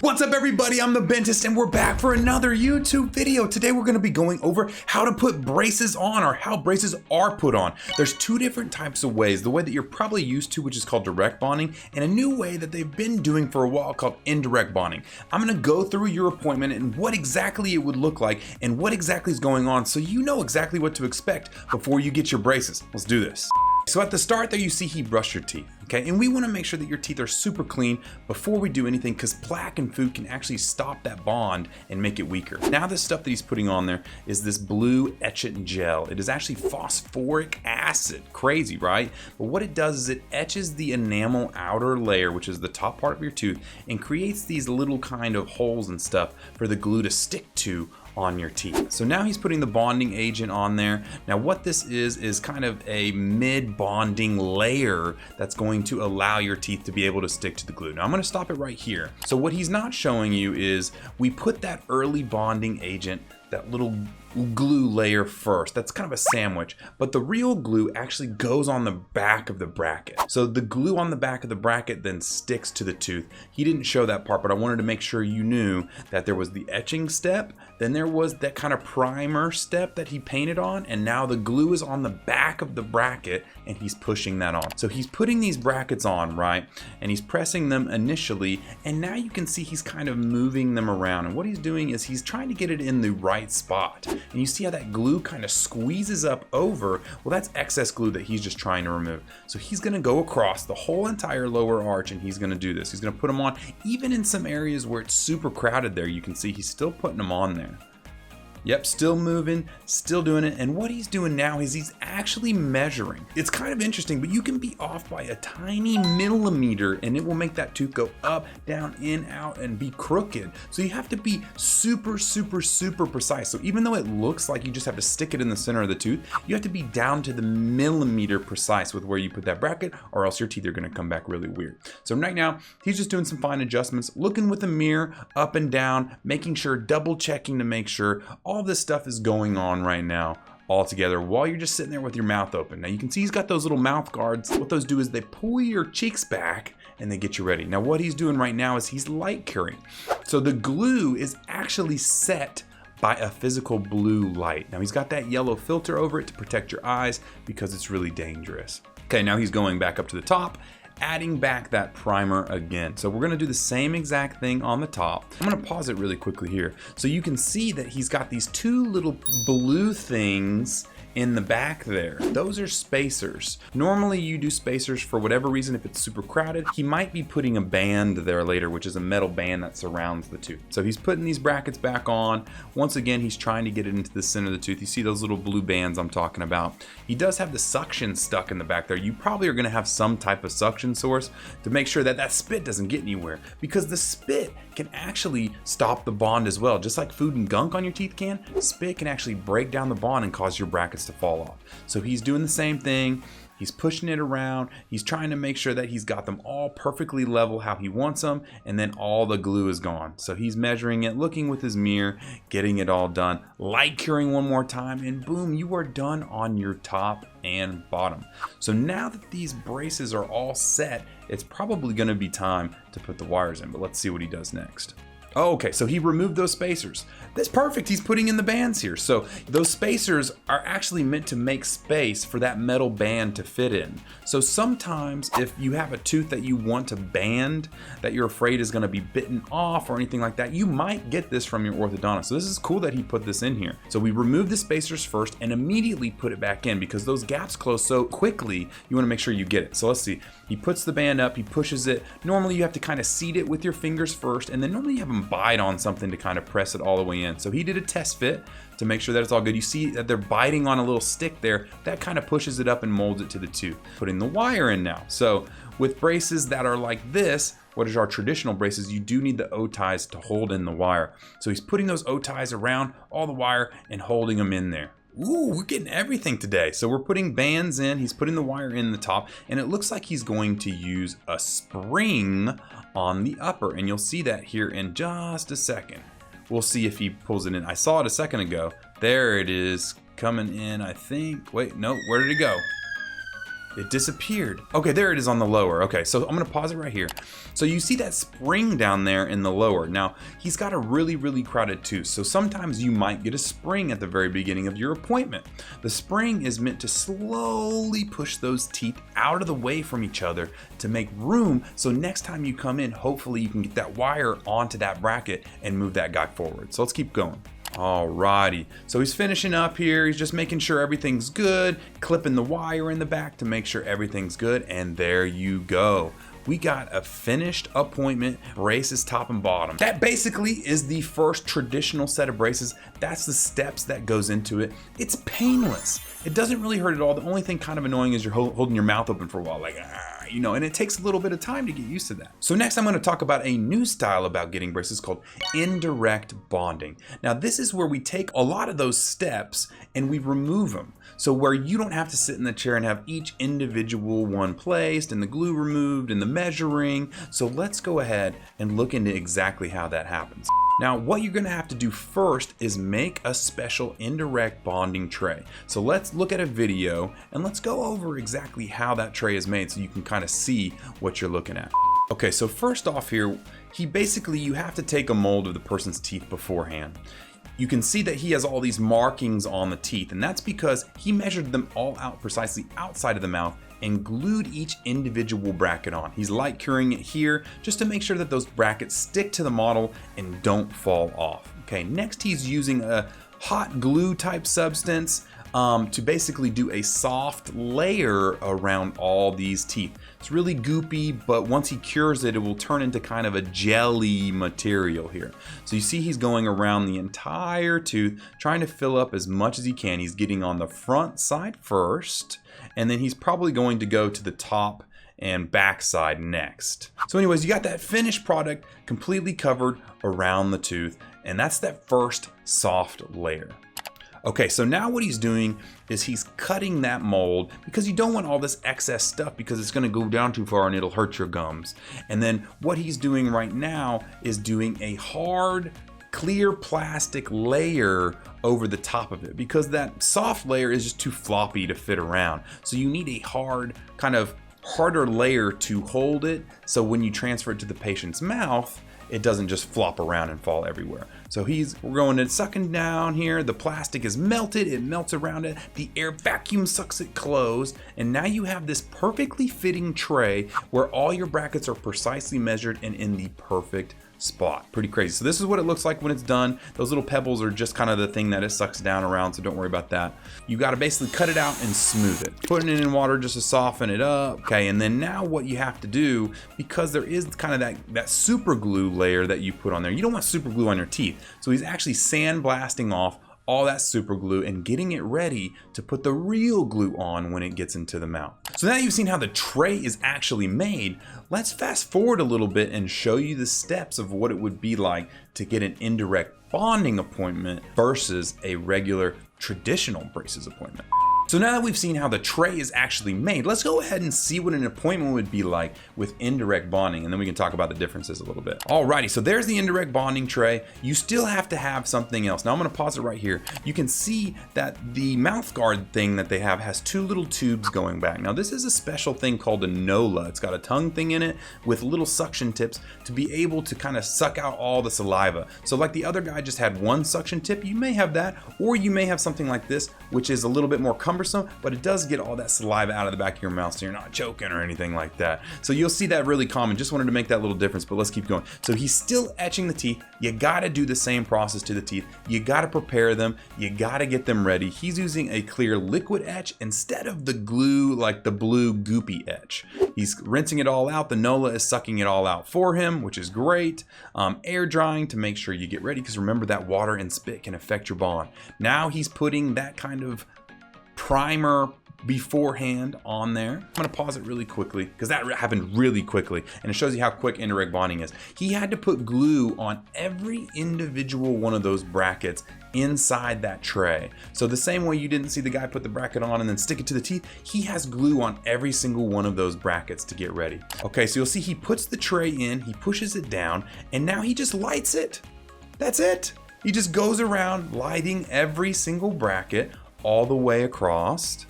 What's up everybody, I'm the Bentist and we're back for another YouTube video. Today we're going to be going over how to put braces on, or how braces are put on. There's two different types of ways. The way that you're probably used to, which is called direct bonding, and a new way that they've been doing for a while called indirect bonding. I'm going to go through your appointment and what exactly it would look like and what exactly is going on, so you know exactly what to expect before you get your braces. Let's do this. So at the start there, you see he brushed your teeth, okay? And we want to make sure that your teeth are super clean before we do anything, because plaque and food can actually stop that bond and make it weaker. Now this stuff that he's putting on there is this blue etchant gel. It is actually phosphoric acid. Crazy, right? But what it does is it etches the enamel outer layer, which is the top part of your tooth, and creates these little kind of holes and stuff for the glue to stick to on your teeth. So now he's putting the bonding agent on there. Now what this is kind of a mid bonding layer that's going to allow your teeth to be able to stick to the glue. Now I'm going to stop it right here. So what he's not showing you is we put that early bonding agent, that little glue layer first. That's kind of a sandwich, but the real glue actually goes on the back of the bracket. So the glue on the back of the bracket then sticks to the tooth. He didn't show that part, but I wanted to make sure you knew that there was the etching step, then there was that kind of primer step that he painted on, and now the glue is on the back of the bracket and he's pushing that on. So he's putting these brackets on, right? And he's pressing them initially, and now you can see he's kind of moving them around. And what he's doing is he's trying to get it in the right spot. And you see how that glue kind of squeezes up over. Well, that's excess glue that he's just trying to remove. So he's gonna go across the whole entire lower arch and he's gonna do this. He's gonna put them on, even in some areas where it's super crowded there. You can see he's still putting them on there. Yep, still moving, still doing it. And what he's doing now is he's actually measuring. It's kind of interesting, but you can be off by a tiny millimeter and it will make that tooth go up, down, in, out, and be crooked. So you have to be super, super, super precise. So even though it looks like you just have to stick it in the center of the tooth, you have to be down to the millimeter precise with where you put that bracket, or else your teeth are gonna come back really weird. So right now, he's just doing some fine adjustments, looking with a mirror up and down, making sure, double checking to make sure all this stuff is going on right now all together while you're just sitting there with your mouth open. Now you can see he's got those little mouth guards. What those do is they pull your cheeks back and they get you ready. Now what he's doing right now is he's light curing. So the glue is actually set by a physical blue light. Now he's got that yellow filter over it to protect your eyes because it's really dangerous. Okay, now he's going back up to the top, adding back that primer again. So we're gonna do the same exact thing on the top. I'm gonna pause it really quickly here so you can see that he's got these two little blue things in the back there. Those are spacers. Normally you do spacers for whatever reason if it's super crowded. He might be putting a band there later, which is a metal band that surrounds the tooth. So he's putting these brackets back on. Once again, he's trying to get it into the center of the tooth. You see those little blue bands I'm talking about. He does have the suction stuck in the back there. You probably are gonna have some type of suction source to make sure that that spit doesn't get anywhere, because the spit can actually stop the bond as well. Just like food and gunk on your teeth can, spit can actually break down the bond and cause your brackets to fall off. So he's doing the same thing. He's pushing it around. He's trying to make sure that he's got them all perfectly level how he wants them, and then all the glue is gone. So he's measuring it, looking with his mirror, getting it all done, light curing one more time, and boom, you are done on your top and bottom. So now that these braces are all set, it's probably gonna be time to put the wires in, but let's see what he does next. Oh, okay, so he removed those spacers. That's perfect, he's putting in the bands here. So those spacers are actually meant to make space for that metal band to fit in. So sometimes if you have a tooth that you want to band, that you're afraid is gonna be bitten off or anything like that, you might get this from your orthodontist. So this is cool that he put this in here. So we removed the spacers first and immediately put it back in, because those gaps close so quickly, you wanna make sure you get it. So let's see, he puts the band up, he pushes it. Normally you have to kind of seat it with your fingers first, and then normally you have him bite on something to kind of press it all the way in. So he did a test fit to make sure that it's all good. You see that they're biting on a little stick there. That kind of pushes it up and molds it to the tooth. Putting the wire in now. So with braces that are like this, what is our traditional braces, you do need the O-ties to hold in the wire. So he's putting those O-ties around all the wire and holding them in there. Ooh, we're getting everything today. So we're putting bands in, he's putting the wire in the top, and it looks like he's going to use a spring on the upper, and you'll see that here in just a second. We'll see if he pulls it in. I saw it a second ago. There it is, coming in, I think. Wait, no, where did it go? It disappeared. Okay, there it is on the lower. Okay, so I'm gonna pause it right here. So you see that spring down there in the lower. Now, he's got a really crowded tooth, so sometimes you might get a spring at the very beginning of your appointment. The spring is meant to slowly push those teeth out of the way from each other to make room, so next time you come in, hopefully you can get that wire onto that bracket and move that guy forward. So let's keep going. Alrighty, so he's finishing up here. He's just making sure everything's good, clipping the wire in the back to make sure everything's good, and there you go. We got a finished appointment, braces top and bottom. That basically is the first traditional set of braces. That's the steps that goes into it. It's painless. It doesn't really hurt at all. The only thing kind of annoying is you're holding your mouth open for a while, like, you know, and it takes a little bit of time to get used to that. So next I'm going to talk about a new style about getting braces called indirect bonding. Now this is where we take a lot of those steps and we remove them. So where you don't have to sit in the chair and have each individual one placed and the glue removed and the measuring. So let's go ahead and look into exactly how that happens. Now, what you're gonna have to do first is make a special indirect bonding tray. So let's look at a video and let's go over exactly how that tray is made so you can kind of see what you're looking at. Okay, so first off here, you have to take a mold of the person's teeth beforehand. You can see that he has all these markings on the teeth, and that's because he measured them all out precisely outside of the mouth and glued each individual bracket on. He's light curing it here just to make sure that those brackets stick to the model and don't fall off. Okay, next he's using a hot glue type substance to basically do a soft layer around all these teeth. It's really goopy, but once he cures it, it will turn into kind of a jelly material here. So you see he's going around the entire tooth, trying to fill up as much as he can. He's getting on the front side first, and then he's probably going to go to the top and back side next. So anyways, you got that finished product completely covered around the tooth, and that's that first soft layer. Okay, so now what he's doing is he's cutting that mold because you don't want all this excess stuff because it's gonna go down too far and it'll hurt your gums. And then what he's doing right now is doing a hard, clear plastic layer over the top of it because that soft layer is just too floppy to fit around. So you need a hard, kind of harder layer to hold it so when you transfer it to the patient's mouth, it doesn't just flop around and fall everywhere. So we're going and sucking down here. The plastic is melted, it melts around it. The air vacuum sucks it closed. And now you have this perfectly fitting tray where all your brackets are precisely measured and in the perfect spot. Pretty crazy. So this is what it looks like when it's done. Those little pebbles are just kind of the thing that it sucks down around, so don't worry about that. You got to basically cut it out and smooth it. Putting it in water just to soften it up. Okay, and then now what you have to do, because there is kind of that super glue layer that you put on there, you don't want super glue on your teeth. So he's actually sandblasting off all that super glue and getting it ready to put the real glue on when it gets into the mouth. So now that you've seen how the tray is actually made, let's fast forward a little bit and show you the steps of what it would be like to get an indirect bonding appointment versus a regular traditional braces appointment. So now that we've seen how the tray is actually made, let's go ahead and see what an appointment would be like with indirect bonding, and then we can talk about the differences a little bit. Alrighty, so there's the indirect bonding tray. You still have to have something else. Now I'm gonna pause it right here. You can see that the mouth guard thing that they have has two little tubes going back. Now this is a special thing called a NOLA. It's got a tongue thing in it with little suction tips to be able to kind of suck out all the saliva. So like the other guy just had one suction tip, you may have that, or you may have something like this, which is a little bit more cumbersome, but it does get all that saliva out of the back of your mouth so you're not choking or anything like that. So you'll see that really common. Just wanted to make that little difference, but let's keep going. So he's still etching the teeth. You gotta do the same process to the teeth. You gotta prepare them. You gotta get them ready. He's using a clear liquid etch instead of the glue, like the blue goopy etch. He's rinsing it all out. The NOLA is sucking it all out for him, which is great. Air drying to make sure you get ready, because remember that water and spit can affect your bond. Now he's putting that kind of primer beforehand on there. I'm gonna pause it really quickly because that happened really quickly and it shows you how quick indirect bonding is. He had to put glue on every individual one of those brackets inside that tray. So the same way you didn't see the guy put the bracket on and then stick it to the teeth, he has glue on every single one of those brackets to get ready. Okay, so you'll see he puts the tray in, he pushes it down, and now he just lights it. That's it. He just goes around lighting every single bracket all the way across.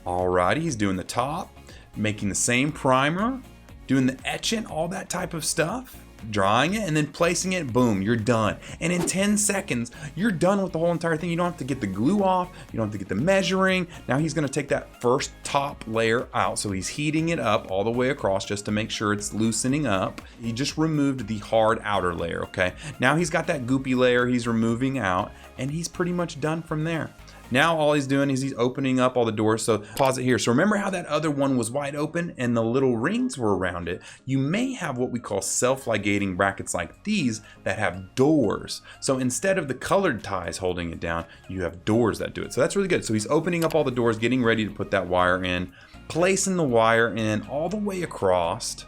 Alrighty, he's doing the top, making the same primer, doing the etchant, all that type of stuff, drawing it, and then placing it, boom, you're done. And in 10 seconds, you're done with the whole entire thing. You don't have to get the glue off, you don't have to get the measuring. Now he's gonna take that first top layer out, so he's heating it up all the way across just to make sure it's loosening up. He just removed the hard outer layer, okay? Now he's got that goopy layer he's removing out, and he's pretty much done from there. Now all he's doing is he's opening up all the doors. So pause it here. So remember how that other one was wide open and the little rings were around it? You may have what we call self-ligating brackets like these that have doors. So instead of the colored ties holding it down, you have doors that do it. So that's really good. So he's opening up all the doors, getting ready to put that wire in, placing the wire in all the way across.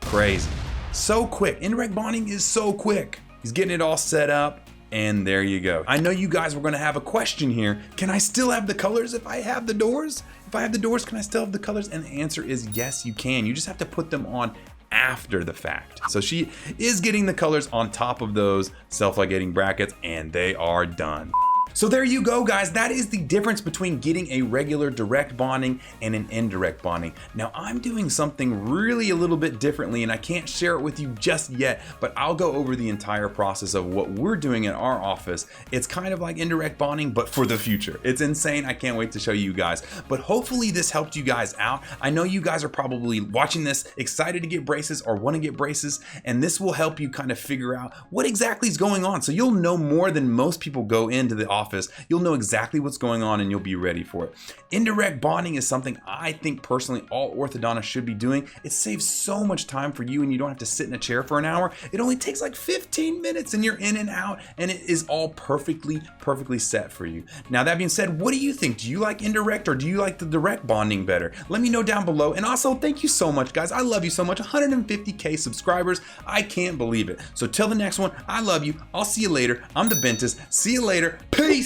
Crazy. So quick. Indirect bonding is so quick. He's getting it all set up. And there you go. I know you guys were gonna have a question here. Can I still have the colors if I have the doors? If I have the doors, can I still have the colors? And the answer is yes, you can. You just have to put them on after the fact. So she is getting the colors on top of those self-ligating brackets, and they are done. So there you go, guys. That is the difference between getting a regular direct bonding and an indirect bonding. Now I'm doing something really a little bit differently, and I can't share it with you just yet, but I'll go over the entire process of what we're doing in our office. It's kind of like indirect bonding, but for the future. It's insane. I can't wait to show you guys, but hopefully this helped you guys out. I know you guys are probably watching this excited to get braces or want to get braces, and this will help you kind of figure out what exactly is going on. So you'll know more than most people go into the office. You'll know exactly what's going on and you'll be ready for it. Indirect bonding is something I think personally all orthodontists should be doing. It saves so much time for you and you don't have to sit in a chair for an hour. It only takes like 15 minutes and you're in and out, and it is all perfectly set for you. Now that being said, what do you think? Do you like indirect or do you like the direct bonding better? Let me know down below. And also thank you so much, guys. I love you so much. 150K subscribers. I can't believe it. So till the next one, I love you. I'll see you later. I'm the Bentist. See you later. Peace.